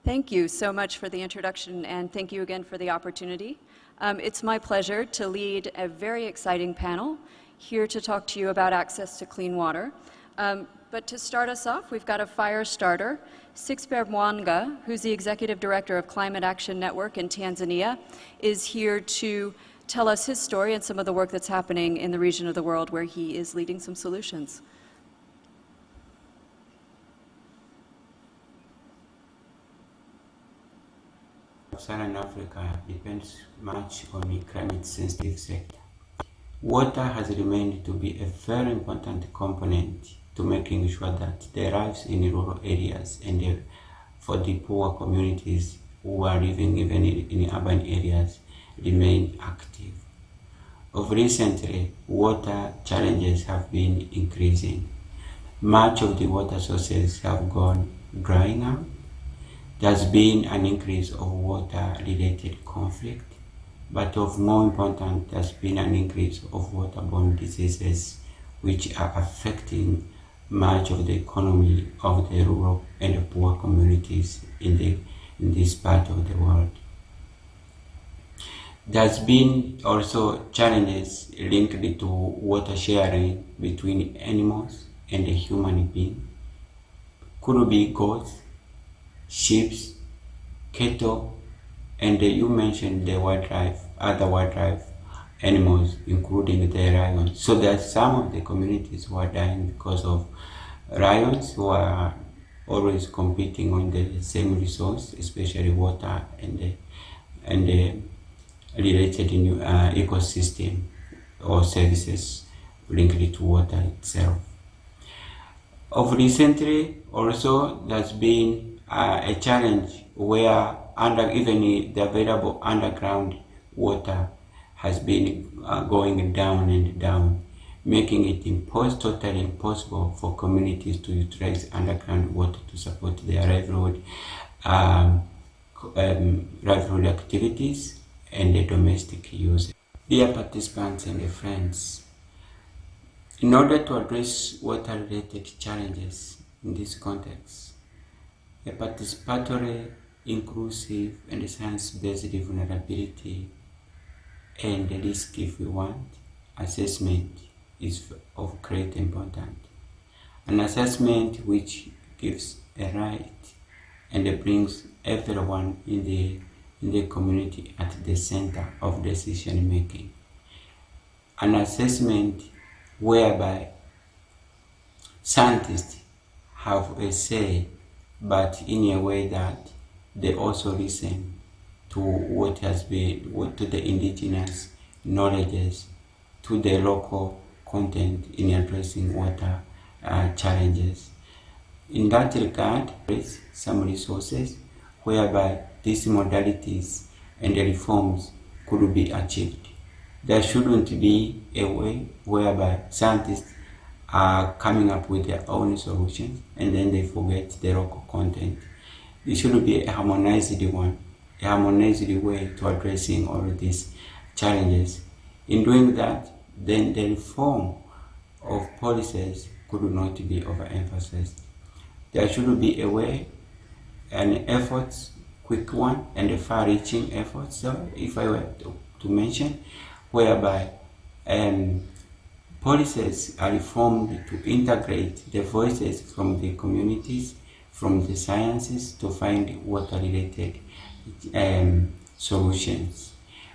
Thank you so much for the introduction, and thank you again for the opportunity. It's my pleasure to lead a very exciting panel here to talk to you about access to clean water. But to start us off, we've got a Firestarter. Sixbert Mwanga, who's the Executive Director of Climate Action Network in Tanzania, is here to tell us his story and some of the work that's happening in the region of the world where he is leading some solutions. Sub-Saharan Africa depends much on the climate-sensitive sector. Water has remained to be a very important component to making sure that the lives in rural areas and for the poor communities who are living even in urban areas remain active. Of recently, water challenges have been increasing. Much of the water sources have gone drying up. There's been an increase of water-related conflict, but of more important, there's been an increase of waterborne diseases which are affecting much of the economy of the rural and the poor communities in this part of the world. There's been also challenges linked to water sharing between animals and the human being. Could be goats, sheep, cattle, and you mentioned the wildlife, other wildlife animals, including the lions. So there are some of the communities who are dying because of lions who are always competing on the same resource, especially water and the related ecosystem or services linked to water itself. Of recently, also, there's been a challenge where even the available underground water has been going down and down, making it totally impossible for communities to utilize underground water to support their livelihood activities and the domestic use. Dear participants and friends, in order to address water-related challenges in this context, a participatory, inclusive, and science-based vulnerability and risk, if we want, assessment is of great importance. An assessment which gives a right and brings everyone in the community at the center of decision making. An assessment whereby scientists have a say, but in a way that they also listen to what has been, to the indigenous knowledges, to the local content in addressing water challenges. In that regard, there is some resources whereby these modalities and the reforms could be achieved. There shouldn't be a way whereby scientists are coming up with their own solutions and then they forget the local content. It should be a harmonized one, a harmonized way to addressing all of these challenges. In doing that, then the reform of policies could not be overemphasized. There should be a way, an effort, quick one, and a far-reaching effort, so if I were to mention, whereby policies are reformed to integrate the voices from the communities, from the sciences, to find water-related solutions.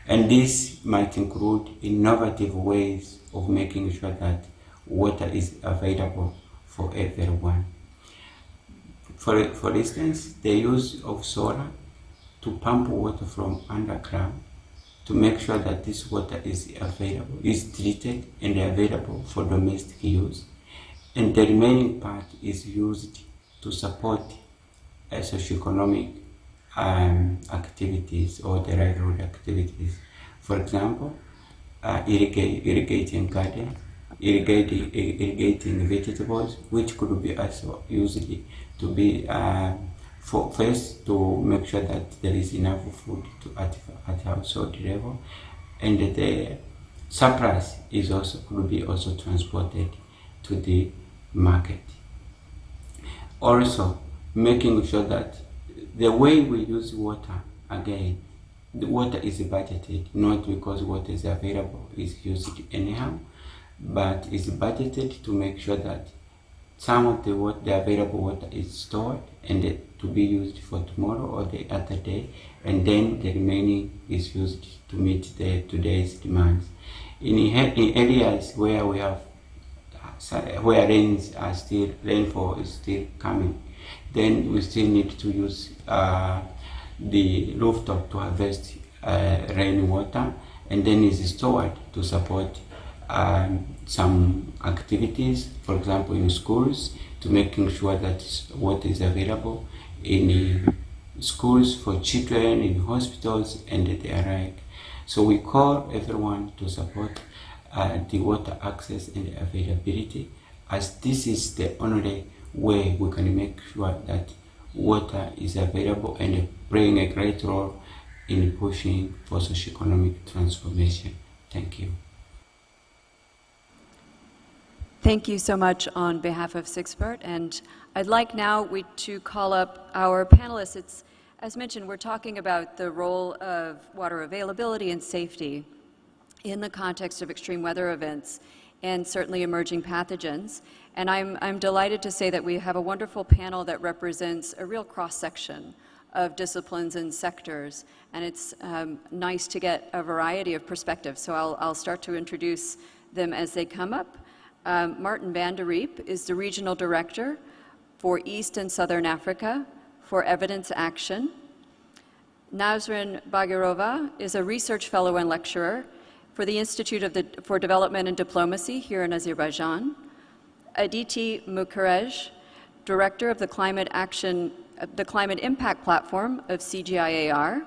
And this might include innovative ways of making sure that water is available for everyone. For instance, the use of solar to pump water from underground to make sure that this water is available, is treated and available for domestic use. And the remaining part is used to support socioeconomic activities or the livelihood activities. For example, irrigating gardens, irrigating vegetables, which could be also used to be first to make sure that there is enough food at household level, and the surplus is also could be also transported to the market. Also, making sure that the way we use water, again, the water is budgeted, not because water is available, is used anyhow, but it's budgeted to make sure that some of the available water is stored and to be used for tomorrow or the other day, and then the remaining is used to meet today's demands. In areas where we have where rainfall is still coming, then we still need to use the rooftop to harvest rainwater, and then is stored to support some activities, for example in schools, to making sure that water is available in schools for children, in hospitals, and the like. So we call everyone to support the water access and availability, as this is the only way we can make sure that water is available and playing a great role in pushing for socio-economic transformation. Thank you. Thank you so much on behalf of Sixbert, and I'd like now to call up our panelists. It's, as mentioned, we're talking about the role of water availability and safety in the context of extreme weather events and certainly emerging pathogens. And I'm delighted to say that we have a wonderful panel that represents a real cross-section of disciplines and sectors, and it's nice to get a variety of perspectives. So I'll start to introduce them as they come up. Maarten van der Reep is the Regional Director for East and Southern Africa for Evidence Action. Nazrin Baghirova is a Research Fellow and Lecturer for the Institute for Development and Diplomacy here in Azerbaijan. Aditi Mukherji, Director of the Climate Impact Platform of CGIAR.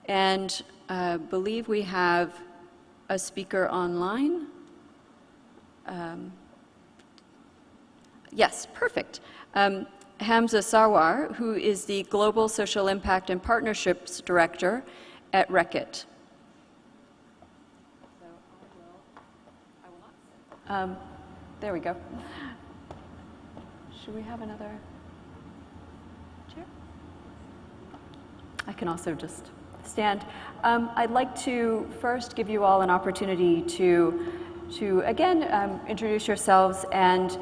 And I believe we have a speaker online. Yes, perfect. Hamzah Sarwar, who is the Global Social Impact and Partnerships Director at Reckitt. There we go. Should we have another chair? I can also just stand. I'd like to first give you all an opportunity to again, introduce yourselves and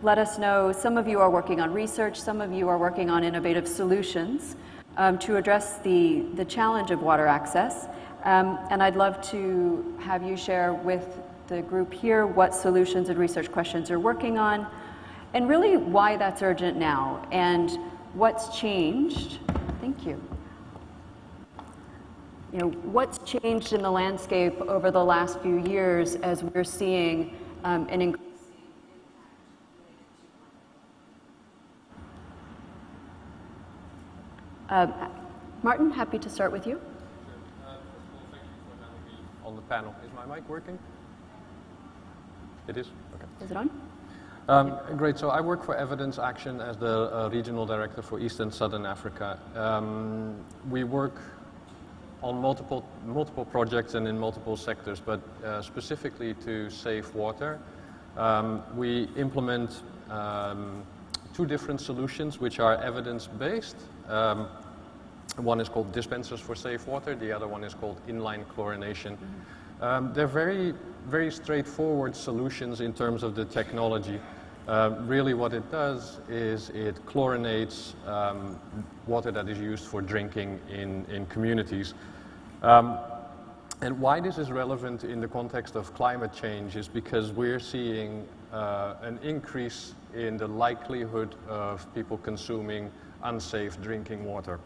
let us know. Some of you are working on research, some of you are working on innovative solutions to address the challenge of water access. And I'd love to have you share with the group here what solutions and research questions you're working on, and really why that's urgent now, and what's changed. Thank you. You know, what's changed in the landscape over the last few years as we're seeing an increase. Maarten, happy to start with you. First of all, thank you for having me on the panel. Is my mic working? It is? Okay. Is it on? Great. So I work for Evidence Action as the Regional Director for East and Southern Africa. We work on multiple projects and in multiple sectors, but specifically to save water. We implement two different solutions which are evidence-based. One is called dispensers for safe water, the other one is called inline chlorination. They're very, very straightforward solutions in terms of the technology. Really what it does is it chlorinates water that is used for drinking in communities. And why this is relevant in the context of climate change is because we're seeing an increase in the likelihood of people consuming unsafe drinking water.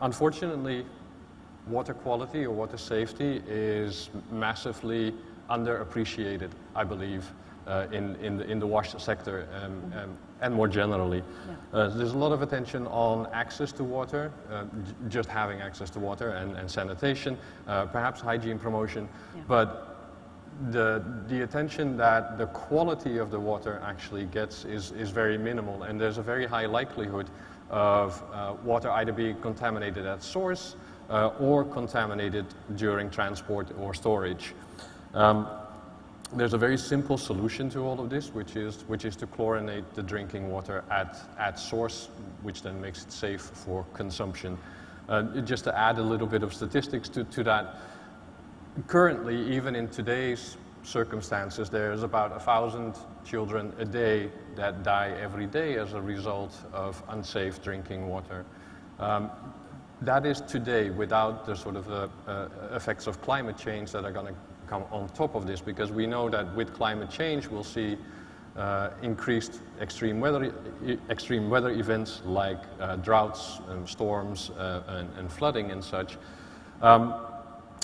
Unfortunately, water quality or water safety is massively underappreciated, I believe, in the wash sector and more generally. Yeah. There's a lot of attention on access to water, just having access to water and sanitation, perhaps hygiene promotion, yeah. But the attention that the quality of the water actually gets is very minimal, and there's a very high likelihood of water either being contaminated at source or contaminated during transport or storage. there's a very simple solution to all of this, which is to chlorinate the drinking water at source, which then makes it safe for consumption. Just to add a little bit of statistics to that, currently, even in today's circumstances, there's about 1,000 children a day that die every day as a result of unsafe drinking water. That is today without the sort of effects of climate change that are going to come on top of this, because we know that with climate change we'll see increased extreme weather events like droughts, storms, and flooding and such,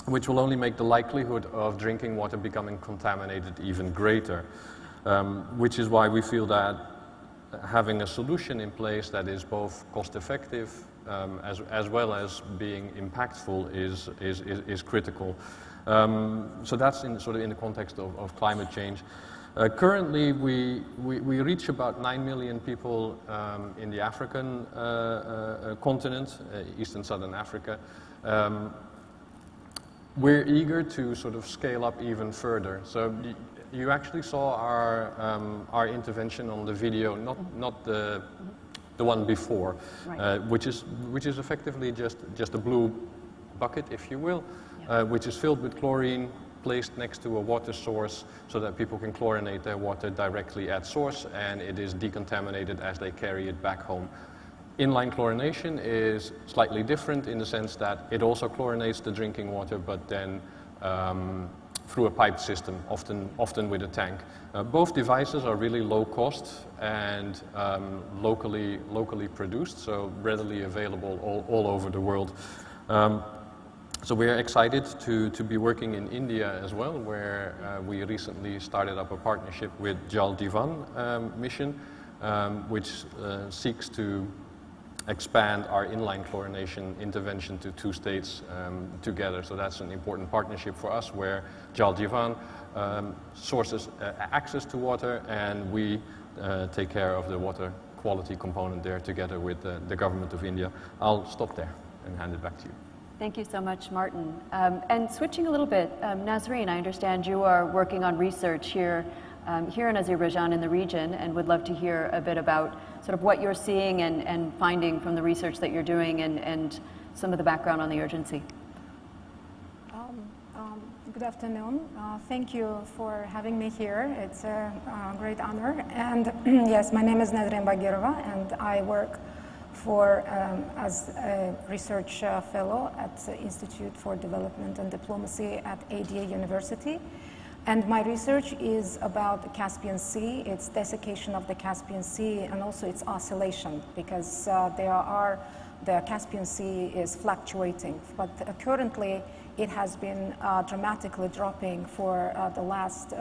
which will only make the likelihood of drinking water becoming contaminated even greater. Which is why we feel that having a solution in place that is both cost-effective as well as being impactful is critical. So that's sort of in the context of climate change. Currently, we reach about 9 million people in the African continent, East and Southern Africa. We're eager to sort of scale up even further. So you actually saw our intervention on the video, not the one before, right. which is effectively just a blue bucket, if you will, which is filled with chlorine, placed next to a water source so that people can chlorinate their water directly at source, and it is decontaminated as they carry it back home. Inline chlorination is slightly different in the sense that it also chlorinates the drinking water, but then through a piped system, often with a tank. Both devices are really low cost and locally produced, so readily available all over the world. So we are excited to be working in India as well, where we recently started up a partnership with Jal Jeevan mission, which seeks to expand our inline chlorination intervention to 2 states together. So that's an important partnership for us, where Jal Jeevan sources access to water, and we take care of the water quality component there together with the government of India. I'll stop there and hand it back to you. Thank you so much, Maarten. And switching a little bit, Nazrin, I understand you are working on research here in Azerbaijan in the region, and would love to hear a bit about sort of what you're seeing and finding from the research that you're doing, and some of the background on the urgency. Good afternoon. Thank you for having me here. It's a great honor. And yes, my name is Nazrin Baghirova, and I work as a research fellow at the Institute for Development and Diplomacy at ADA University. And my research is about the Caspian Sea, its desiccation of the Caspian Sea, and also its oscillation, because the Caspian Sea is fluctuating. But currently, it has been dramatically dropping for the last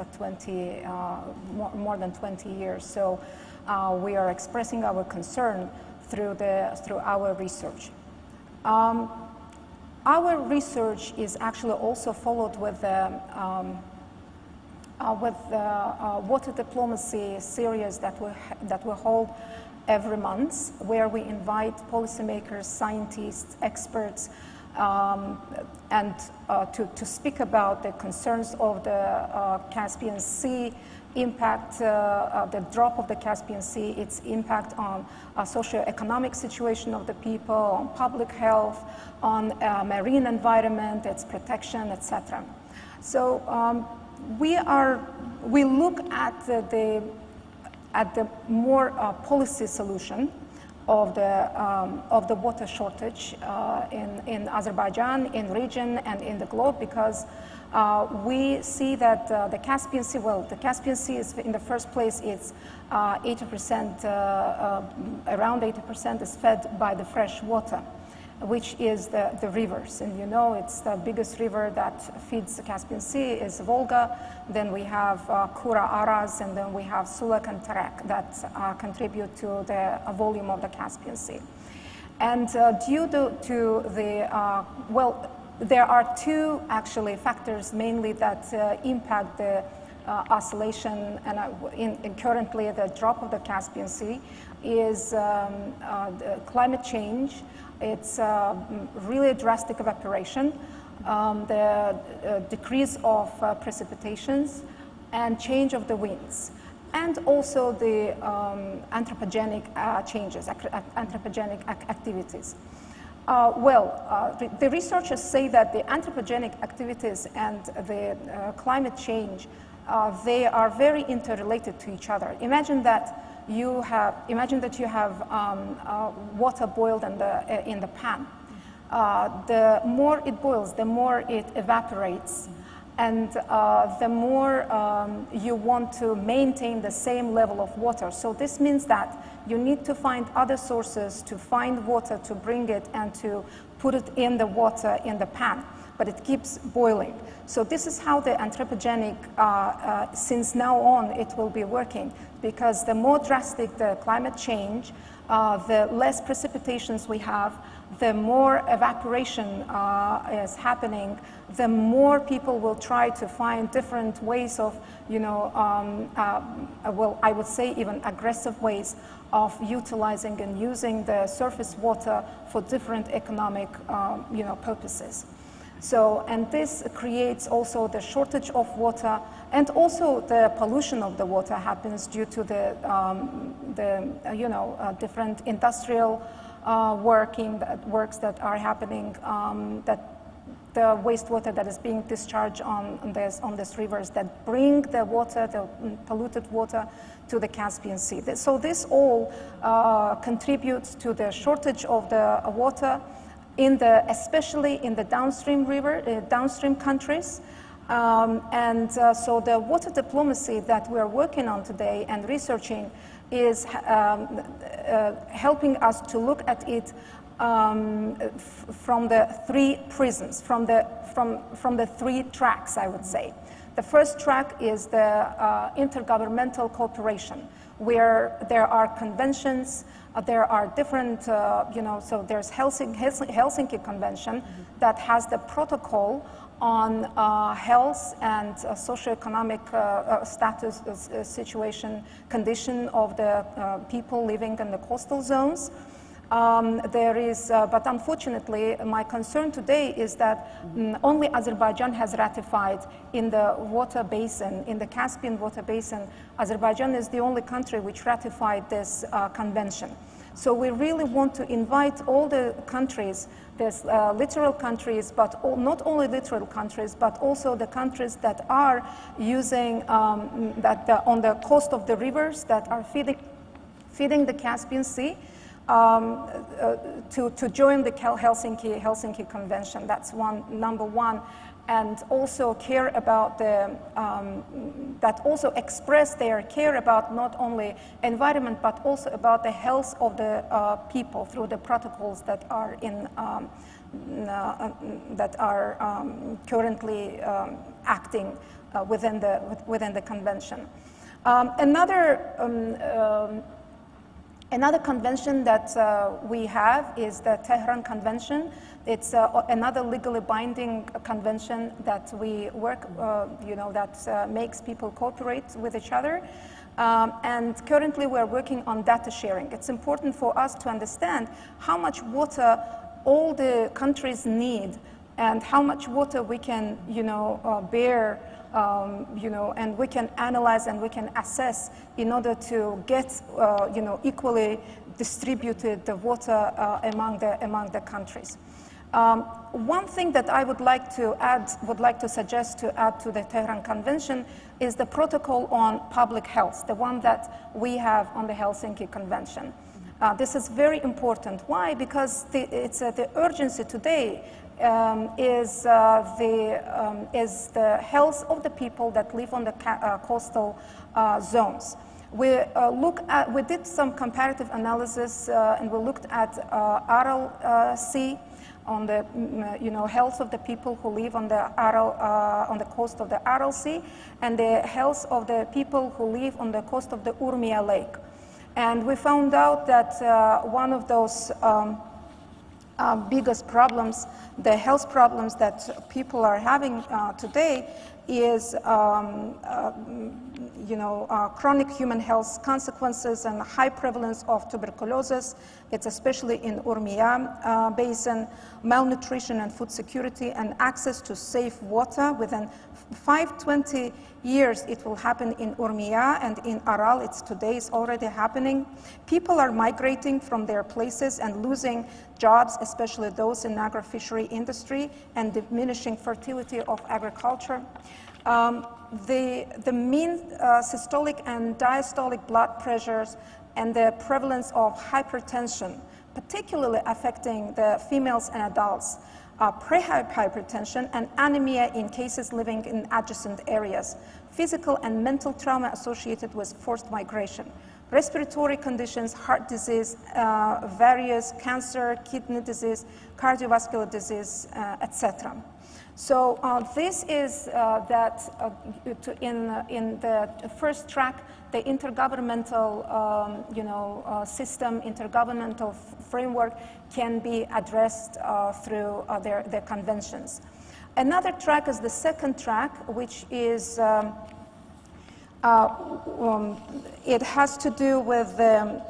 more than 20 years. So we are expressing our concern through our research. Our research is actually also followed with the water diplomacy series that we hold every month, where we invite policymakers, scientists, experts, and to speak about the concerns of the Caspian Sea impact, the drop of the Caspian Sea, its impact on socio-economic situation of the people, on public health, on marine environment, its protection, etc. So we look at the more policy solution of the water shortage in Azerbaijan, in region, and in the globe, because we see that the Caspian Sea, the Caspian Sea is, in the first place, it's 80%, around 80% is fed by the fresh water, which is the rivers. And you know, it's the biggest river that feeds the Caspian Sea is Volga. Then we have Kura, Araz, and then we have Sulak and Terek that contribute to the volume of the Caspian Sea. And due to the, there are 2 actually factors mainly that impact the oscillation, and currently the drop of the Caspian Sea is the climate change. It's really drastic evaporation, the decrease of precipitations, and change of the winds, and also the anthropogenic changes, anthropogenic activities. The researchers say that the anthropogenic activities and the climate change, they are very interrelated to each other. Imagine that you have water boiled in the pan. The more it boils, the more it evaporates, and the more you want to maintain the same level of water. So this means that you need to find other sources to find water, to bring it and to put it in the water in the pan, but it keeps boiling. So this is how the anthropogenic, since now on, it will be working, because the more drastic the climate change, the less precipitations we have, the more evaporation is happening, the more people will try to find different ways of, I would say even aggressive ways of utilizing and using the surface water for different economic, purposes. So, and this creates also the shortage of water, and also the pollution of the water happens due to the different industrial works that are happening, that the wastewater that is being discharged on these rivers that bring the water, the polluted water, to the Caspian Sea. So this all contributes to the shortage of the water, especially in the downstream countries. So the water diplomacy that we are working on today and researching is helping us to look at it from the three prisms, from the three tracks, I would say. The first track is the intergovernmental cooperation, where there are conventions, there are different, so there's Helsinki Convention that has the protocol on health and socioeconomic status, situation, condition of the people living in the coastal zones. But unfortunately, my concern today is that only Azerbaijan has ratified in the water basin, in the Caspian water basin. Azerbaijan is the only country which ratified this convention. So we really want to invite all the countries, there's littoral countries, but not only littoral countries, but also the countries that are using, on the coast of the rivers that are feeding the Caspian Sea, to join the Helsinki Convention. That's number one. And also care about that also express their care about not only environment, but also about the health of the people through the protocols that are currently acting within the convention. Another convention that we have is the Tehran Convention. It's another legally binding convention that we work, that makes people cooperate with each other. And currently we're working on data sharing. It's important for us to understand how much water all the countries need and how much water we can, bear, and we can analyze and we can assess in order to get, equally distributed the water among the countries. One thing that I would like to suggest to add to the Tehran Convention is the protocol on public health, the one that we have on the Helsinki Convention. This is very important. Why? Because the urgency today is the health of the people that live on the coastal zones. We did some comparative analysis and we looked at Aral Sea, on the health of the people who live on the on the coast of the Aral Sea, and the health of the people who live on the coast of the Urmia Lake. And we found out that one of those biggest problems, the health problems that people are having today, is chronic human health consequences and high prevalence of tuberculosis. It's especially in Urmia basin, malnutrition and food security, and access to safe water. Within 5-20 years, it will happen in Urmia, and in Aral, today is already happening. People are migrating from their places and losing jobs, especially those in agro-fishery industry, and diminishing fertility of agriculture. The mean systolic and diastolic blood pressures and the prevalence of hypertension, particularly affecting the females and adults, pre-hypertension and anemia in cases living in adjacent areas, physical and mental trauma associated with forced migration, respiratory conditions, heart disease, various cancer, kidney disease, cardiovascular disease, etc. So this is in the first track, the intergovernmental system, intergovernmental framework can be addressed through their conventions. Another track is the second track, which is it has to do with the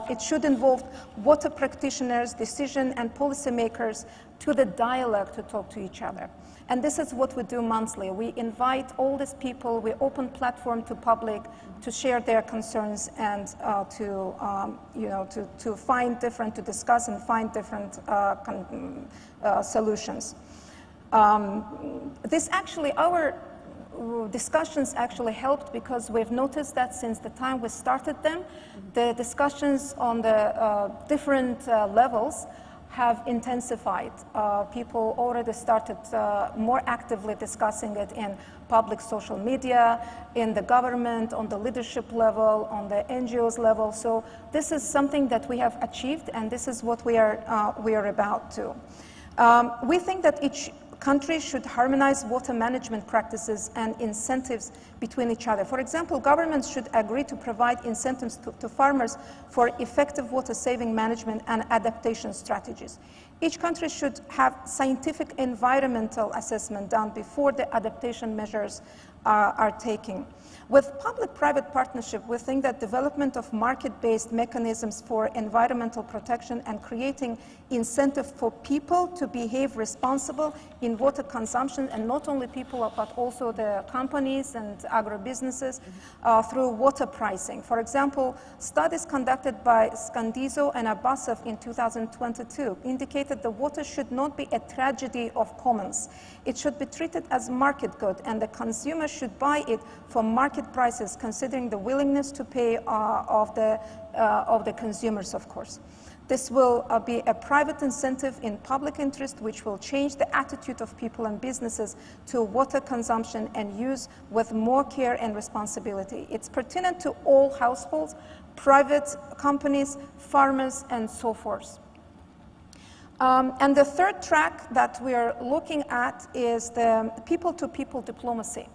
it should involve water practitioners, decision and policymakers to the dialogue to talk to each other. And this is what we do monthly. We invite all these people, we open platform to public to share their concerns and to find different, to discuss and find different solutions. Our discussions actually helped because we've noticed that since the time we started them, the discussions on the different levels have intensified. People already started more actively discussing it in public social media, in the government, on the leadership level, on the NGOs level. So this is something that we have achieved, and this is what we are about to. We think that each country should harmonize water management practices and incentives between each other. For example, governments should agree to provide incentives to farmers for effective water saving management and adaptation strategies. Each country should have scientific environmental assessment done before the adaptation measures are taken. With public-private partnership, we think that development of market-based mechanisms for environmental protection and creating incentive for people to behave responsible in water consumption, and not only people, but also the companies and agro-businesses through water pricing. For example, studies conducted by Scandizo and Abbasov in 2022 indicated the water should not be a tragedy of commons. It should be treated as market good, and the consumer should buy it for market prices, considering the willingness to pay of the consumers, of course. This will be a private incentive in public interest, which will change the attitude of people and businesses to water consumption and use with more care and responsibility. It's pertinent to all households, private companies, farmers, and so forth. And the third track that we are looking at is the people-to-people diplomacy.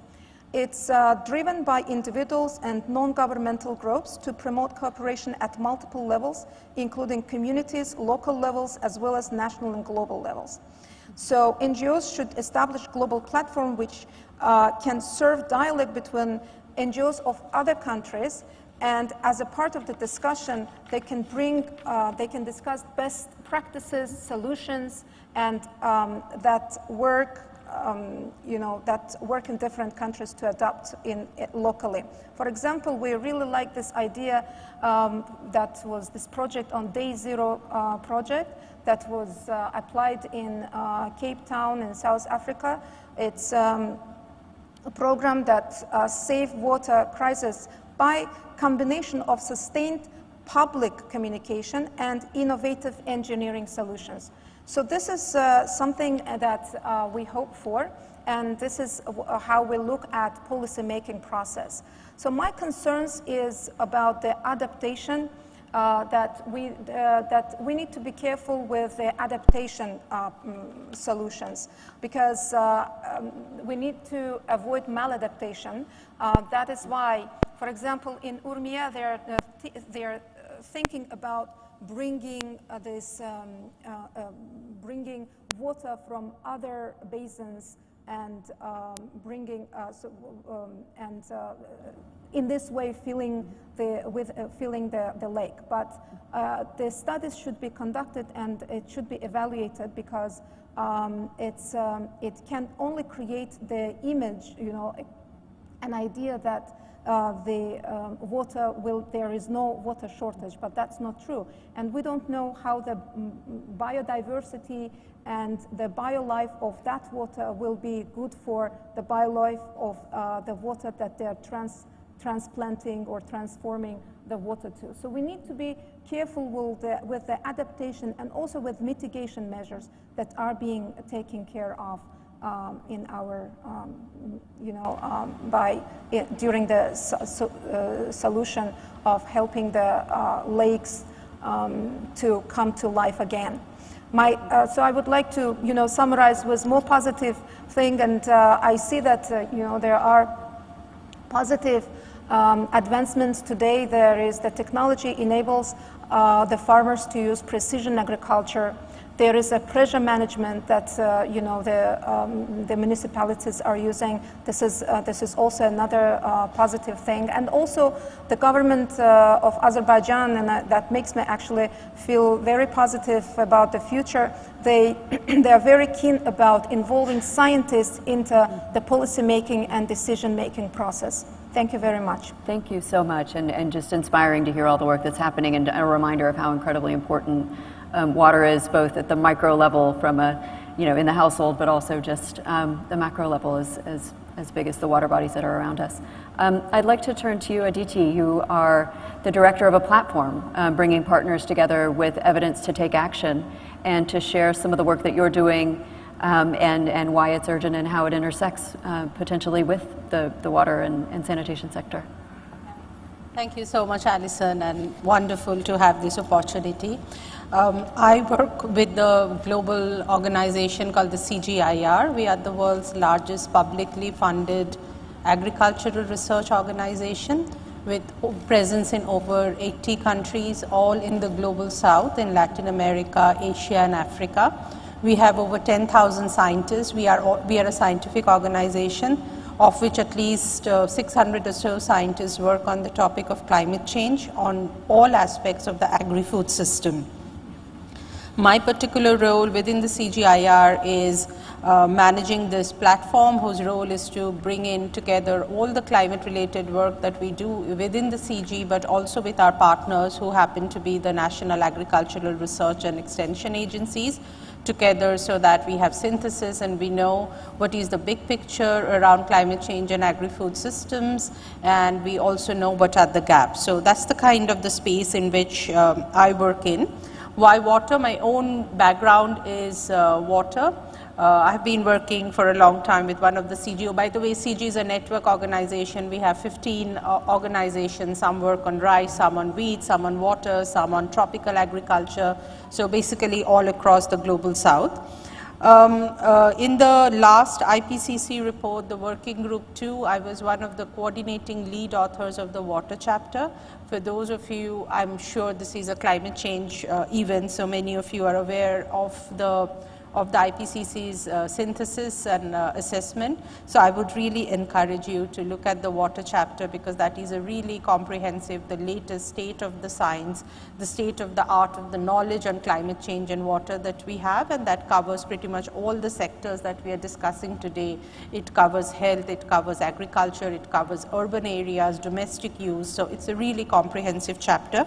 It's driven by individuals and non-governmental groups to promote cooperation at multiple levels, including communities, local levels, as well as national and global levels. So NGOs should establish global platform which can serve dialogue between NGOs of other countries, and as a part of the discussion, they can discuss best practices, solutions, and that work in different countries to adopt locally. For example, we really like this idea that was this project on Day Zero project that was applied in Cape Town in South Africa. It's a program that saved water crisis by combination of sustained public communication and innovative engineering solutions. So this is something that we hope for, and this is how we look at policy making process. So my concerns is about the adaptation, that we need to be careful with the adaptation solutions, because we need to avoid maladaptation. That is why, for example, in Urmia, there are thinking about bringing bringing water from other basins and bringing in this way filling the lake. But the studies should be conducted and it should be evaluated, because it can only create the image, an idea that there is no water shortage, but that's not true. And we don't know how the biodiversity and the biolife of that water will be good for the biolife of the water that they're transplanting or transforming the water to. So we need to be careful with the adaptation and also with mitigation measures that are being taken care of in our, during the solution of helping the lakes to come to life again. So I would like to, summarize with more positive thing, and I see that, there are positive advancements today. The technology enables the farmers to use precision agriculture. There is a pressure management that the municipalities are using. This is also another positive thing, and also the government of Azerbaijan, and that makes me actually feel very positive about the future. They are very keen about involving scientists into the policy making and decision making process. Thank you very much. Thank you so much, and just inspiring to hear all the work that's happening, and a reminder of how incredibly important water is, both at the micro level from in the household, but also just the macro level is as big as the water bodies that are around us. I'd like to turn to you, Aditi. You are the director of a platform bringing partners together with evidence to take action and to share some of the work that you're doing and why it's urgent and how it intersects potentially with the water and sanitation sector. Thank you so much, Alison, and wonderful to have this opportunity. I work with the global organization called the CGIAR. We are the world's largest publicly funded agricultural research organization with presence in over 80 countries, all in the global south, in Latin America, Asia, and Africa. We have over 10,000 scientists. We are a scientific organization, of which at least 600 or so scientists work on the topic of climate change on all aspects of the agri-food system. My particular role within the CGIAR is managing this platform, whose role is to bring in together all the climate-related work that we do within the CG, but also with our partners who happen to be the National Agricultural Research and Extension Agencies together, so that we have synthesis and we know what is the big picture around climate change and agri-food systems, and we also know what are the gaps. So that's the kind of the space in which I work in. Why water? My own background is water. I've been working for a long time with one of the CGO. By the way, CG is a network organization. We have 15 organizations. Some work on rice, some on wheat, some on water, some on tropical agriculture. So basically all across the global south. In the last IPCC report, the Working Group 2, I was one of the coordinating lead authors of the water chapter. For those of you, I'm sure this is a climate change event, so many of you are aware of the IPCC's synthesis and assessment. So I would really encourage you to look at the water chapter, because that is a really comprehensive, the latest state of the science, the state of the art of the knowledge on climate change and water that we have, and that covers pretty much all the sectors that we are discussing today. It covers health, it covers agriculture, it covers urban areas, domestic use. So it's a really comprehensive chapter.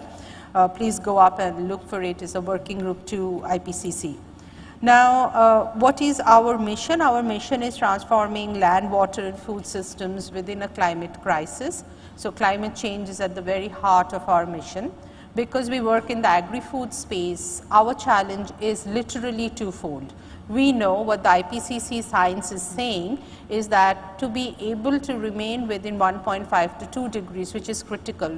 Please go up and look for it. It's a Working Group 2 IPCC. Now, what is our mission? Our mission is transforming land, water, and food systems within a climate crisis. So climate change is at the very heart of our mission. Because we work in the agri-food space, our challenge is literally twofold. We know what the IPCC science is saying is that to be able to remain within 1.5 to 2 degrees, which is critical.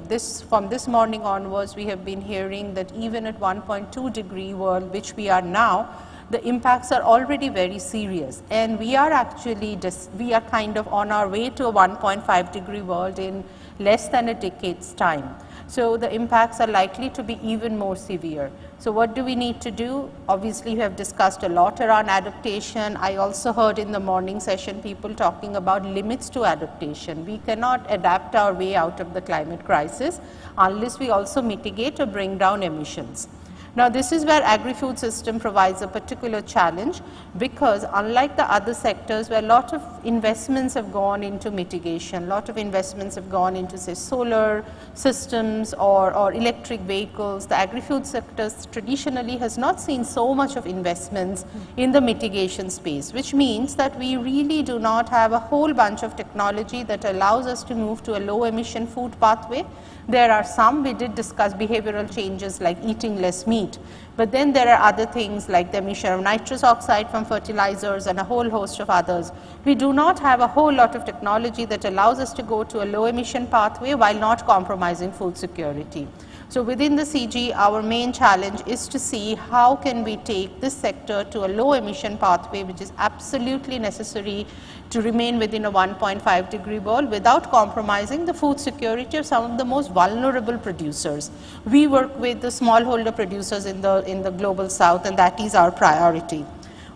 From this morning onwards, we have been hearing that even at 1.2 degree world, which we are now, the impacts are already very serious, and we are actually we are kind of on our way to a 1.5 degree world in less than a decade's time. So the impacts are likely to be even more severe. So what do we need to do? Obviously, we have discussed a lot around adaptation. I also heard in the morning session people talking about limits to adaptation. We cannot adapt our way out of the climate crisis unless we also mitigate or bring down emissions. Now, this is where agri-food system provides a particular challenge, because unlike the other sectors where a lot of investments have gone into mitigation, a lot of investments have gone into, say, solar systems or electric vehicles, the agri-food sector traditionally has not seen so much of investments in the mitigation space, which means that we really do not have a whole bunch of technology that allows us to move to a low emission food pathway. There are some, we did discuss behavioral changes like eating less meat, but then there are other things like the emission of nitrous oxide from fertilizers and a whole host of others. We do not have a whole lot of technology that allows us to go to a low emission pathway while not compromising food security. So within the CG, our main challenge is to see how can we take this sector to a low emission pathway, which is absolutely necessary to remain within a 1.5 degree world without compromising the food security of some of the most vulnerable producers. We work with the smallholder producers in the global south, and that is our priority.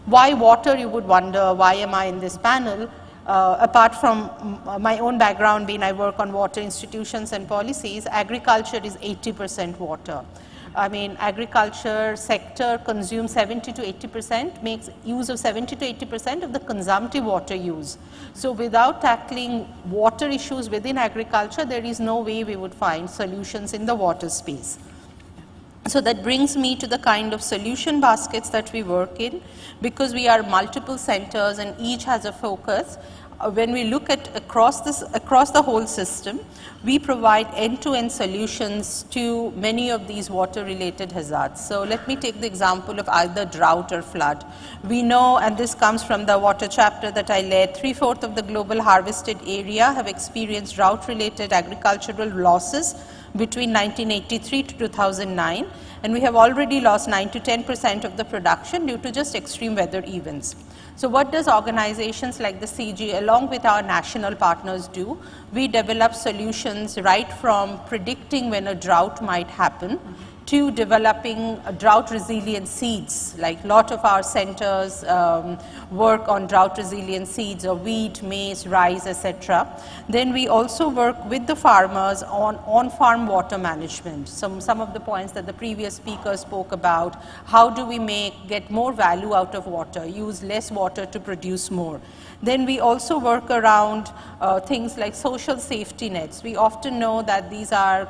Why water, you would wonder, why am I in this panel? Apart from my own background being I work on water institutions and policies, agriculture is 80% water. I mean, agriculture sector consumes 70 to 80%, makes use of 70 to 80% of the consumptive water use. So without tackling water issues within agriculture, there is no way we would find solutions in the water space. So that brings me to the kind of solution baskets that we work in, because we are multiple centers and each has a focus. When we look at across the whole system, we provide end-to-end solutions to many of these water-related hazards. So let me take the example of either drought or flood. We know, and this comes from the water chapter that I led, 3/4 of the global harvested area have experienced drought-related agricultural losses between 1983 to 2009, and we have already lost 9 to 10% of the production due to just extreme weather events. So what does organizations like the CG along with our national partners do? We develop solutions right from predicting when a drought might happen to developing drought resilient seeds, like a lot of our centers work on drought resilient seeds of wheat, maize, rice, etc. Then we also work with the farmers on farm water management. Some of the points that the previous speaker spoke about, how do we get more value out of water, use less water to produce more. Then we also work around things like social safety nets. We often know that these are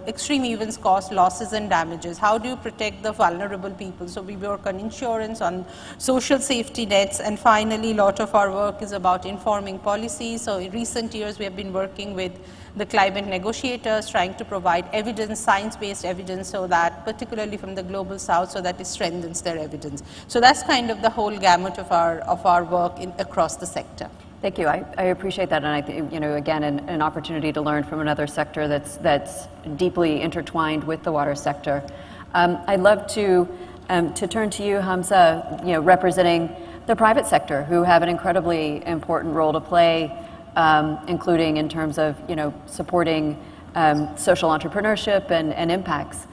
extreme events cause losses and damages. How do you protect the vulnerable people? So we work on insurance, on social safety nets, and finally a lot of our work is about informing policy. So in recent years we have been working with the climate negotiators, trying to provide evidence, science-based evidence, so that, particularly from the global south, so that it strengthens their evidence. So that's kind of the whole gamut of our work across the sector. Thank you. I appreciate that, and I think, again, an opportunity to learn from another sector that's deeply intertwined with the water sector. I'd love to turn to you, Hamzah, representing the private sector, who have an incredibly important role to play, including in terms of supporting social entrepreneurship and impacts.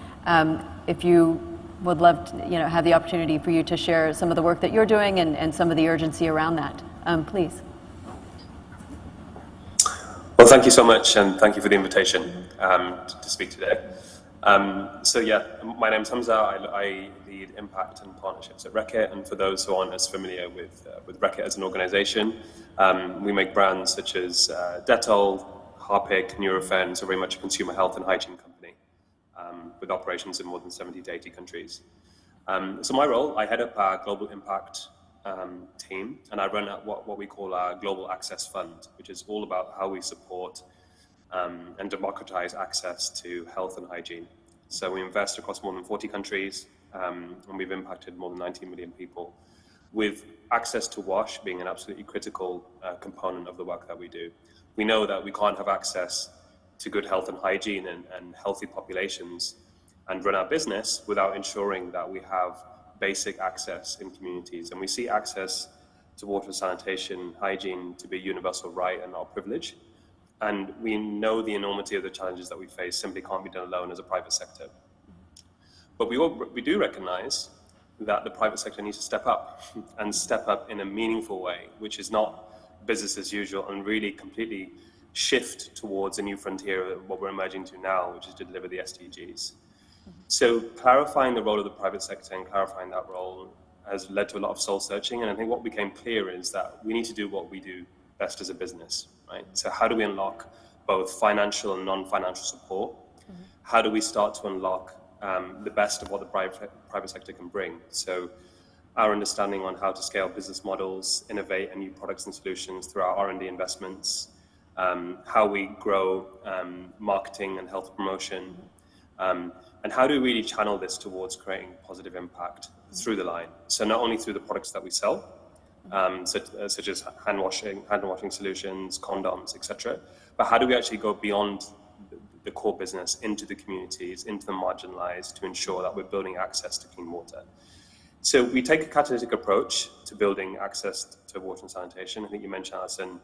If you would love to have the opportunity for you to share some of the work that you're doing and some of the urgency around that, please. Well, thank you so much, and thank you for the invitation to speak today. So yeah, my name is Hamzah. I lead impact and partnerships at Reckitt, and for those who aren't as familiar with Reckitt as an organization, we make brands such as Dettol, Harpic, Nurofen, so very much a consumer health and hygiene company with operations in more than 70 to 80 countries. So my role, I head up our global impact team, and I run what we call our Global Access Fund, which is all about how we support and democratize access to health and hygiene. So we invest across more than 40 countries, and we've impacted more than 90 million people, with access to wash being an absolutely critical component of the work that we do. We know that we can't have access to good health and hygiene and healthy populations and run our business without ensuring that we have basic access in communities. And we see access to water, sanitation, hygiene to be a universal right and not a privilege. And we know the enormity of the challenges that we face simply can't be done alone as a private sector. But we do recognize that the private sector needs to step up and step up in a meaningful way, which is not business as usual, and really completely shift towards a new frontier of what we're emerging to now, which is to deliver the SDGs. So clarifying the role of the private sector and clarifying that role has led to a lot of soul searching. And I think what became clear is that we need to do what we do best as a business, right? So how do we unlock both financial and non-financial support? How do we start to unlock the best of what the private sector can bring? So our understanding on how to scale business models, innovate and new products and solutions through our R&D investments, how we grow marketing and health promotion, and how do we really channel this towards creating positive impact through the line? So not only through the products that we sell, such as hand washing solutions, condoms, etc., but how do we actually go beyond the core business into the communities, into the marginalized, to ensure that we're building access to clean water? So we take a catalytic approach to building access to water and sanitation. I think you mentioned, Alison,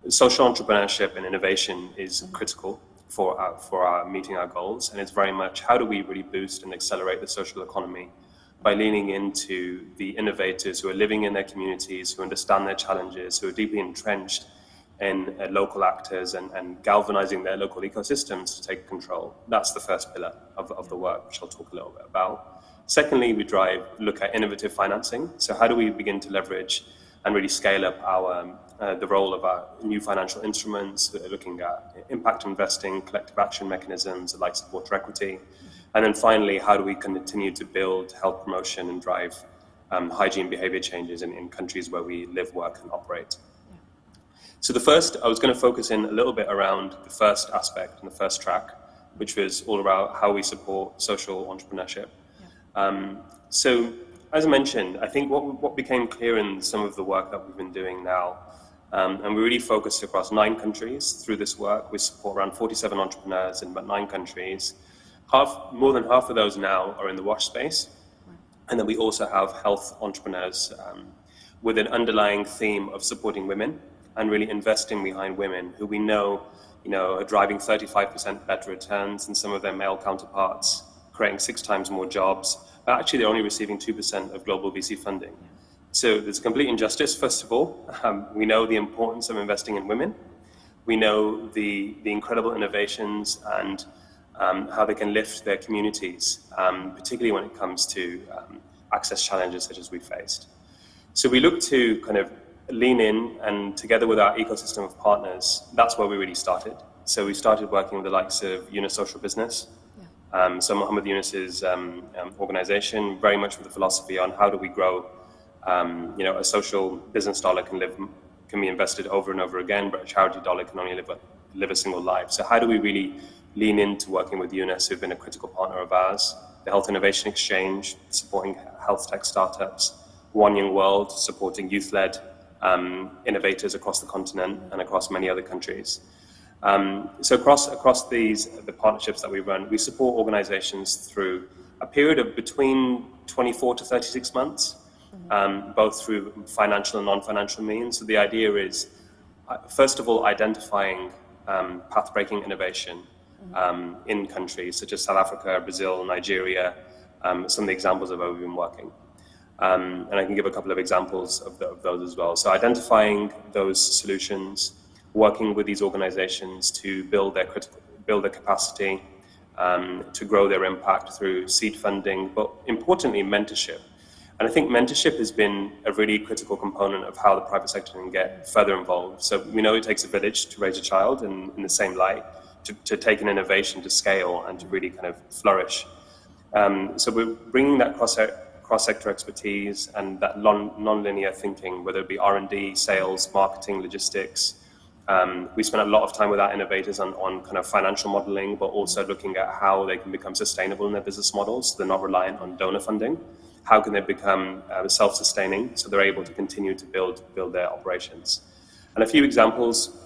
social entrepreneurship and innovation is critical for our meeting our goals, and it's very much how do we really boost and accelerate the social economy by leaning into the innovators who are living in their communities, who understand their challenges, who are deeply entrenched in local actors, and galvanizing their local ecosystems to take control. That's the first pillar of the work, which I'll talk a little bit about. Secondly, we look at innovative financing. So how do we begin to leverage and really scale up the role of our new financial instruments, looking at impact investing, collective action mechanisms, the likes of water equity. And then finally, how do we continue to build health promotion and drive hygiene behavior changes in countries where we live, work, and operate? Yeah. So I was going to focus in a little bit around the first aspect and the first track, which was all about how we support social entrepreneurship. Yeah. So as I mentioned, I think what became clear in some of the work that we've been doing now, and we really focused across 9 countries through this work. We support around 47 entrepreneurs in about 9 countries. More than half of those now are in the wash space. And then we also have health entrepreneurs with an underlying theme of supporting women and really investing behind women who we know, are driving 35% better returns than some of their male counterparts, creating 6 times more jobs. But actually, they're only receiving 2% of global VC funding. So there's a complete injustice, first of all. We know the importance of investing in women. We know the incredible innovations and how they can lift their communities, particularly when it comes to access challenges such as we faced. So we look to kind of lean in, and together with our ecosystem of partners, that's where we really started. So we started working with the likes of Yunus Social Business. So Muhammad Yunus's organization, very much with the philosophy on how do we grow, a social business dollar can be invested over and over again, but a charity dollar can only live a single life. So how do we really lean into working with Yunus, who've been a critical partner of ours, the Health Innovation Exchange, supporting health tech startups, One Young World, supporting youth-led innovators across the continent and across many other countries. So across the partnerships that we run, we support organizations through a period of between 24 to 36 months, both through financial and non-financial means. So the idea is, first of all, identifying path-breaking innovation in countries such as South Africa, Brazil, Nigeria, some of the examples of where we've been working. And I can give a couple of examples of those as well. So identifying those solutions, working with these organizations to build their capacity, to grow their impact through seed funding, but importantly, mentorship. And I think mentorship has been a really critical component of how the private sector can get further involved. So we know it takes a village to raise a child, and in the same light, to take an innovation to scale and to really kind of flourish. So we're bringing that cross-sector expertise and that non-linear thinking, whether it be R&D, sales, marketing, logistics. We spend a lot of time with our innovators on kind of financial modeling, but also looking at how they can become sustainable in their business models. So they're not reliant on donor funding. How can they become self-sustaining so they're able to continue to build their operations? And a few examples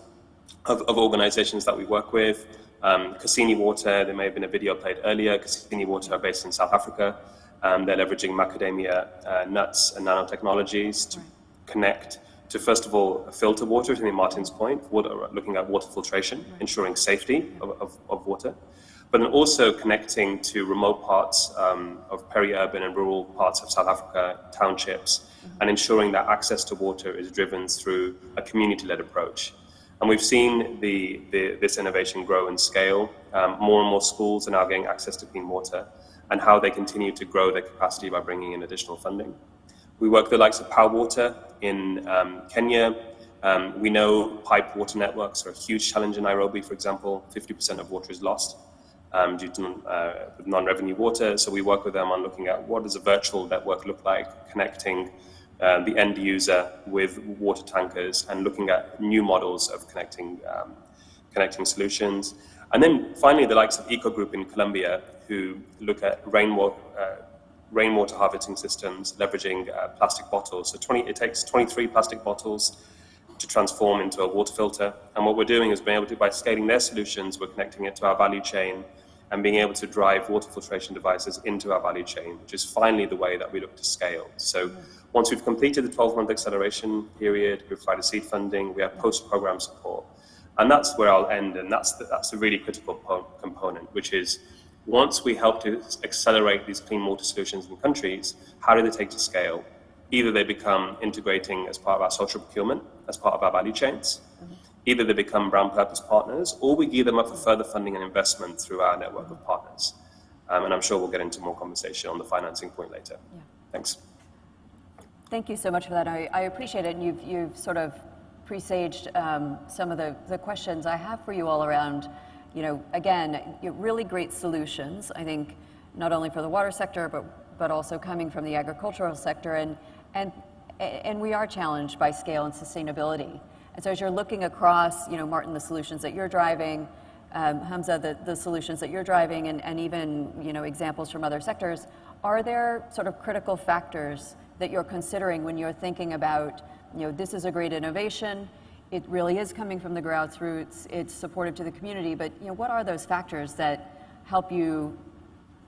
of organizations that we work with. Cassini Water, there may have been a video played earlier. Cassini Water are based in South Africa. They're leveraging macadamia nuts and nanotechnologies to connect to, first of all, filter water, to Maarten's point, looking at water filtration, ensuring safety of water, but then also connecting to remote parts of peri-urban and rural parts of South Africa, townships, and ensuring that access to water is driven through a community-led approach. And we've seen this innovation grow and scale. More and more schools are now getting access to clean water, and how they continue to grow their capacity by bringing in additional funding. We work with the likes of Power Water in Kenya. We know pipe water networks are a huge challenge in Nairobi, for example. 50% of water is lost due to non-revenue water. So we work with them on looking at what does a virtual network look like, connecting the end user with water tankers and looking at new models of connecting solutions. And then finally, the likes of Eco Group in Colombia, who look at rainwater harvesting systems, leveraging plastic bottles. So it takes 23 plastic bottles to transform into a water filter. And what we're doing is being able to, by scaling their solutions, we're connecting it to our value chain and being able to drive water filtration devices into our value chain, which is finally the way that we look to scale. So once we've completed the 12-month acceleration period, we've provided seed funding, we have post-program support. And that's where I'll end, and that's a really critical component, which is once we help to accelerate these clean water solutions in countries, how do they take to scale? Either they become integrating as part of our social procurement, as part of our value chains, either they become brown purpose partners, or we gear them up for further funding and investment through our network of partners. And I'm sure we'll get into more conversation on the financing point later. Yeah. Thanks. Thank you so much for that. I appreciate it. And you've sort of presaged some of the questions I have for you all around, again, really great solutions, I think, not only for the water sector, but also coming from the agricultural sector. And we are challenged by scale and sustainability. And so as you're looking across, Maarten, the solutions that you're driving, Hamzah, the solutions that you're driving, and even, examples from other sectors, are there sort of critical factors that you're considering when you're thinking about, this is a great innovation, it really is coming from the grassroots, it's supportive to the community, but what are those factors that help you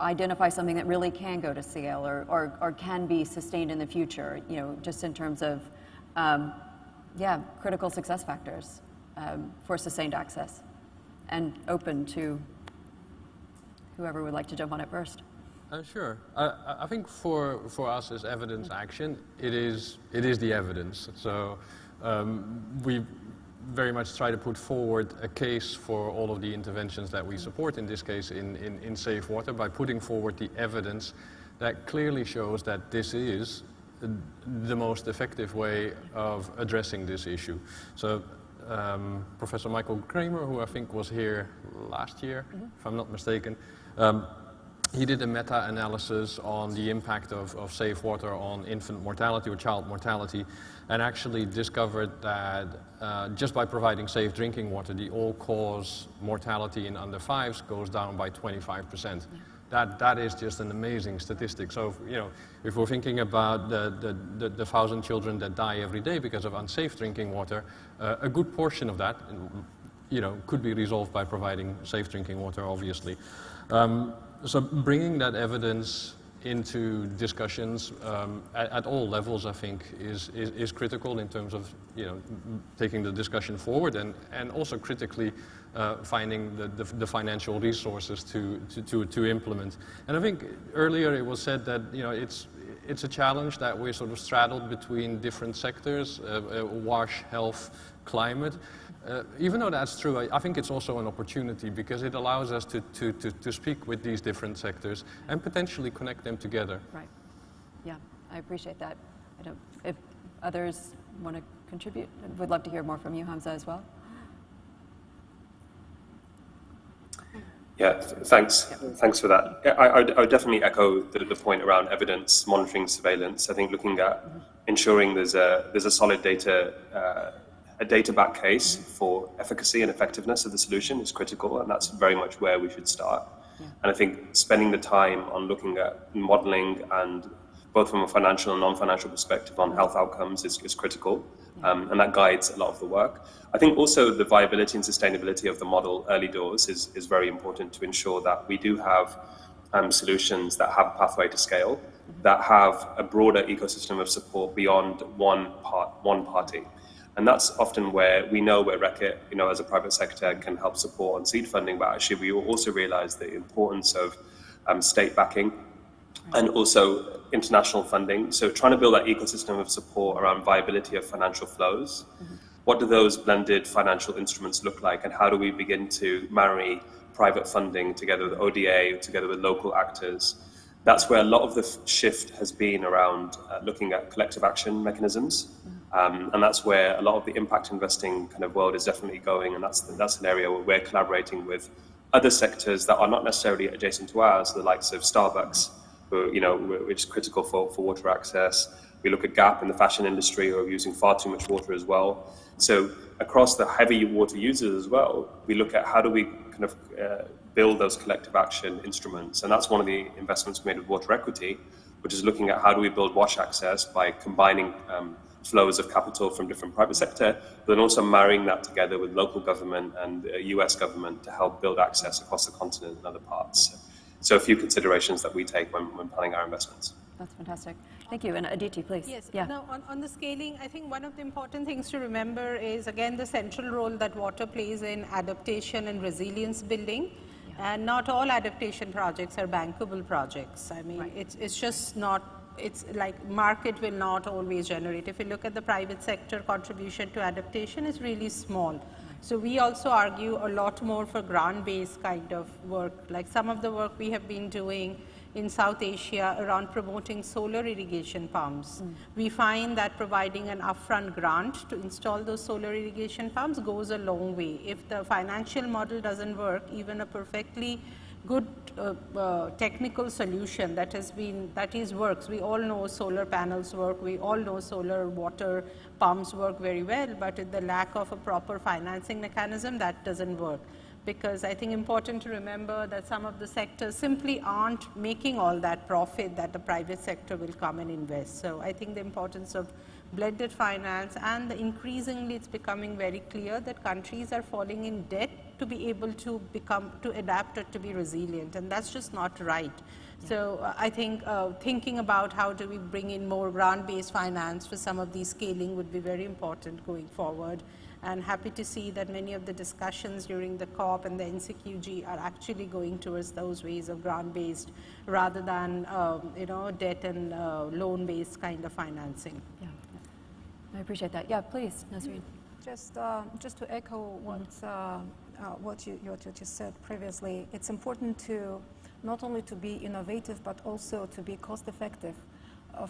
identify something that really can go to scale or can be sustained in the future, just in terms of, critical success factors for sustained access? And open to whoever would like to jump on it first. Sure. I think for us as evidence action, it is the evidence. So we very much try to put forward a case for all of the interventions that we support, in this case in safe water, by putting forward the evidence that clearly shows that this is the most effective way of addressing this issue. So Professor Michael Kramer, who I think was here last year, if I'm not mistaken, he did a meta-analysis on the impact of safe water on infant mortality or child mortality, and actually discovered that just by providing safe drinking water, the all-cause mortality in under fives goes down by 25%. That is just an amazing statistic. So, if we're thinking about the 1,000 children that die every day because of unsafe drinking water, a good portion of that, could be resolved by providing safe drinking water, obviously. So bringing that evidence into discussions at all levels, I think, is critical in terms of taking the discussion forward, and also critically finding the financial resources to implement. And I think earlier it was said that it's a challenge that we're sort of straddled between different sectors, wash, health, climate. Even though that's true, I think it's also an opportunity, because it allows us to speak with these different sectors and potentially connect them together. Right. Yeah, I appreciate that. If others want to contribute, would love to hear more from you, Hamzah, as well. Yeah, thanks for that. Yeah, I would definitely echo the point around evidence, monitoring, surveillance. I think looking at ensuring there's a solid data-backed case for efficacy and effectiveness of the solution is critical, and that's very much where we should start. Yeah. And I think spending the time on looking at modeling, and both from a financial and non-financial perspective on health outcomes is critical, and that guides a lot of the work. I think also the viability and sustainability of the model early doors is very important to ensure that we do have solutions that have a pathway to scale, that have a broader ecosystem of support beyond one party. And that's often where we know where Reckitt, as a private sector, can help support on seed funding, but actually we also realize the importance of state backing and also international funding. So trying to build that ecosystem of support around viability of financial flows. What do those blended financial instruments look like, and how do we begin to marry private funding together with ODA, together with local actors? That's where a lot of the shift has been around looking at collective action mechanisms. And that's where a lot of the impact investing kind of world is definitely going. And that's an area where we're collaborating with other sectors that are not necessarily adjacent to ours, the likes of Starbucks, who, which is critical for water access. We look at Gap in the fashion industry, who are using far too much water as well. So across the heavy water users as well, we look at how do we kind of build those collective action instruments. And that's one of the investments we made with Water Equity, which is looking at how do we build wash access by combining flows of capital from different private sector, but then also marrying that together with local government and US government to help build access across the continent and other parts. So a few considerations that we take when planning our investments. That's fantastic. Thank you. And Aditi, please. Yes. Yeah. Now, on the scaling, I think one of the important things to remember is, again, the central role that water plays in adaptation and resilience building. Yeah. And not all adaptation projects are bankable projects. I mean, it's just not, it's like market will not always generate. If you look at the private sector contribution to adaptation, it's really small. So we also argue a lot more for grant-based kind of work, like some of the work we have been doing in South Asia around promoting solar irrigation pumps. We find that providing an upfront grant to install those solar irrigation pumps goes a long way. If the financial model doesn't work, even a perfectly good technical solution that works. We all know solar panels work, we all know solar water pumps work very well, but with the lack of a proper financing mechanism, that doesn't work. Because I think important to remember that some of the sectors simply aren't making all that profit that the private sector will come and invest. So I think the importance of blended finance, and increasingly it's becoming very clear that countries are falling in debt to be able to adapt or to be resilient, and that's just not right. Yeah. So I think thinking about how do we bring in more grant-based finance for some of these scaling would be very important going forward. And happy to see that many of the discussions during the COP and the NCQG are actually going towards those ways of grant-based rather than debt and loan-based kind of financing. Yeah, I appreciate that. Yeah, please, Nazrin. Just to echo what you just said previously, it's important to not only to be innovative but also to be cost-effective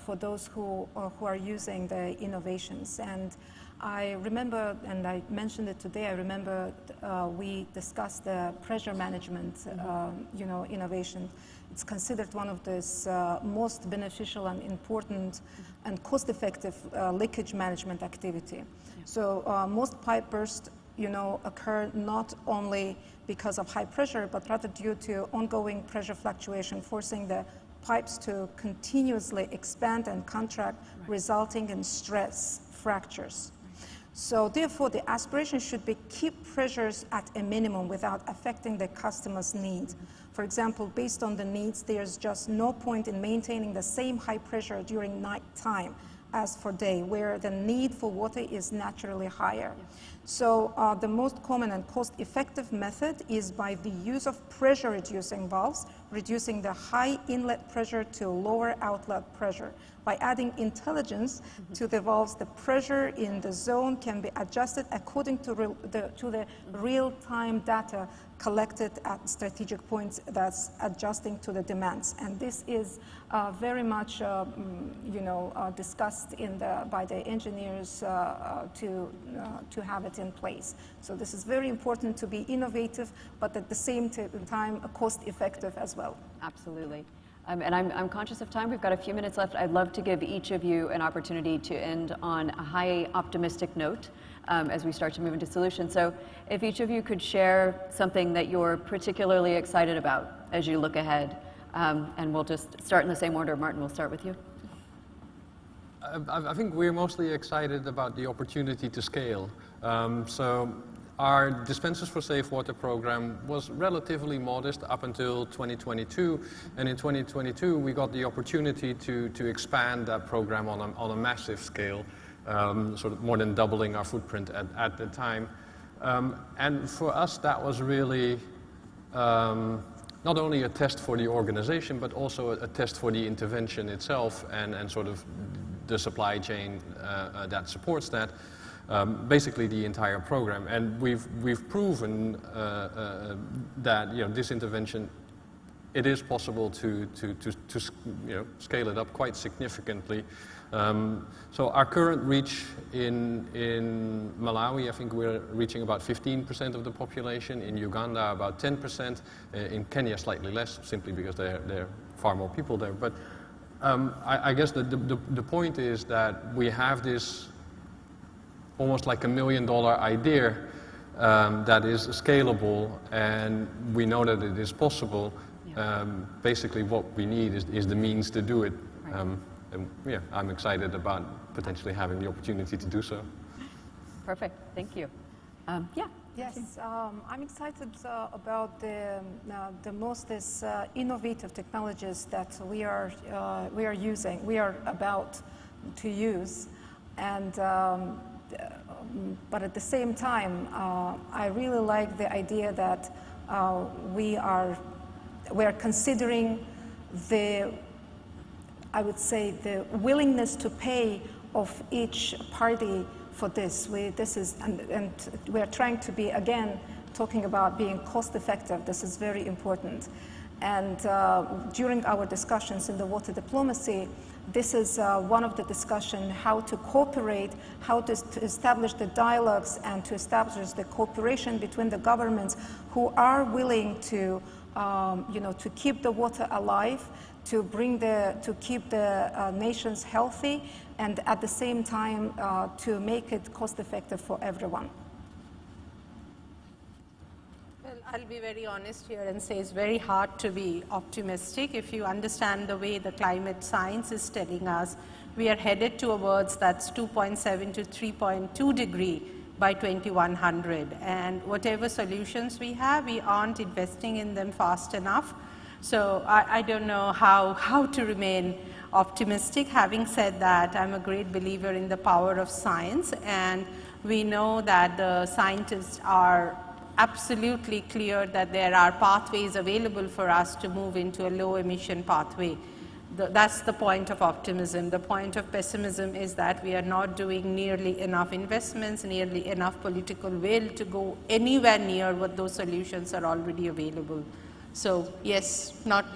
for those who are using the innovations. And I remember, and I mentioned it today, I remember we discussed the pressure management, innovation. It's considered one of the most beneficial and important and cost-effective leakage management activity. Yeah. So most pipe bursts, occur not only because of high pressure, but rather due to ongoing pressure fluctuation, forcing the pipes to continuously expand and contract, resulting in stress fractures. So therefore, the aspiration should be keep pressures at a minimum without affecting the customer's needs. For example, based on the needs, there's just no point in maintaining the same high pressure during night time as for day, where the need for water is naturally higher. So the most common and cost-effective method is by the use of pressure-reducing valves, reducing the high inlet pressure to lower outlet pressure. By adding intelligence to the valves, the pressure in the zone can be adjusted according to the real-time data collected at strategic points that's adjusting to the demands. And this is very much discussed by the engineers to have it in place. So this is very important to be innovative, but at the same time cost-effective as well. Absolutely. And I'm conscious of time. We've got a few minutes left. I'd love to give each of you an opportunity to end on a high optimistic note as we start to move into solutions. So if each of you could share something that you're particularly excited about as you look ahead, and we'll just start in the same order. Maarten, we'll start with you. I think we're mostly excited about the opportunity to scale. So Our Dispensers for Safe Water program was relatively modest up until 2022, and in 2022 we got the opportunity to expand that program on a massive scale, sort of more than doubling our footprint at the time. And for us that was really not only a test for the organization, but also a test for the intervention itself and sort of the supply chain that supports that. Basically the entire program, and we've proven that this intervention, it is possible to scale it up quite significantly. So our current reach in Malawi, I think we're reaching about 15% of the population. In Uganda, about 10%. In Kenya, slightly less, simply because there are far more people there. But I guess the point is that we have this almost like $1 million idea that is scalable, and we know that it is possible. Yeah. Basically what we need is the means to do it. Right. And yeah, I'm excited about potentially having the opportunity to do so. Perfect, thank you. Yeah. Yes, I'm excited about the most innovative technologies that we are about to use, and but at the same time, I really like the idea that we are considering I would say the willingness to pay of each party for this. And we are trying to be, again, talking about being cost effective. This is very important. And during our discussions in the water diplomacy, this is one of the discussions, how to cooperate, how to establish the dialogues and to establish the cooperation between the governments who are willing to, to keep the water alive, to keep the nations healthy, and at the same time to make it cost effective for everyone. Well, I'll be very honest here and say it's very hard to be optimistic if you understand the way the climate science is telling us we are headed towards that's 2.7 to 3.2 degree by 2100, and whatever solutions we have, we aren't investing in them fast enough. So I don't know how to remain optimistic. Having said that, I'm a great believer in the power of science, and we know that the scientists are absolutely clear that there are pathways available for us to move into a low emission pathway. That's the point of optimism. The point of pessimism is that we are not doing nearly enough investments, nearly enough political will to go anywhere near what those solutions are already available. So yes, not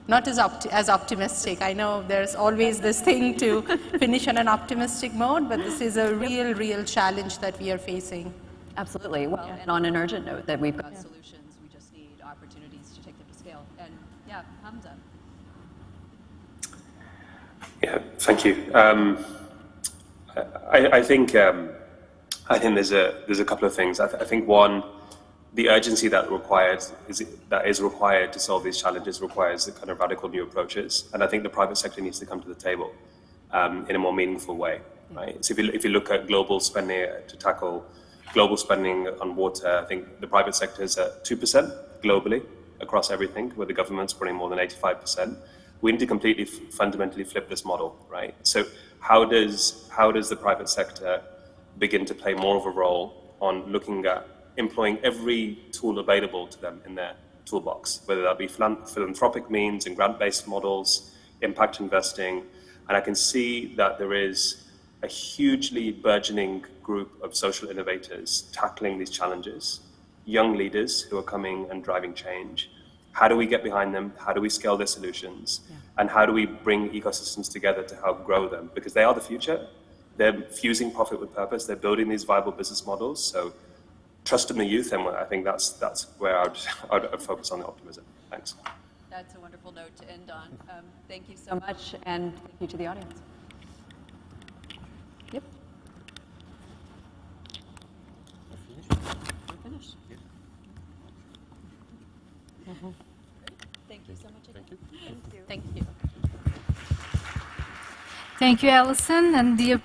as optimistic. I know there's always this thing to finish on an optimistic mode, but this is a real challenge that we are facing. Absolutely. Well, and on an urgent note, that we've got solutions, we just need opportunities to take them to scale. And yeah, Hamzah. Yeah, thank you. I think there's a couple of things. I think one, the urgency that is required to solve these challenges requires a kind of radical new approaches, and I think the private sector needs to come to the table in a more meaningful way. Right. So if you look at global spending to tackle global spending on water, I think the private sector is at 2% globally across everything, where the government's putting more than 85%. We need to fundamentally flip this model, right? So how does the private sector begin to play more of a role on looking at employing every tool available to them in their toolbox, whether that be philanthropic means and grant-based models, impact investing, and I can see that there is a hugely burgeoning group of social innovators tackling these challenges, young leaders who are coming and driving change. How do we get behind them? How do we scale their solutions? Yeah. And how do we bring ecosystems together to help grow them? Because they are the future. They're fusing profit with purpose. They're building these viable business models. So trust in the youth, and I think that's where I'd focus on the optimism. Thanks. That's a wonderful note to end on. Thank you so much, and thank you to the audience. Yep. We're finished. Yeah. Mm-hmm. Thank you so much again. Thank you. Thank you. Thank you, Alison, and dear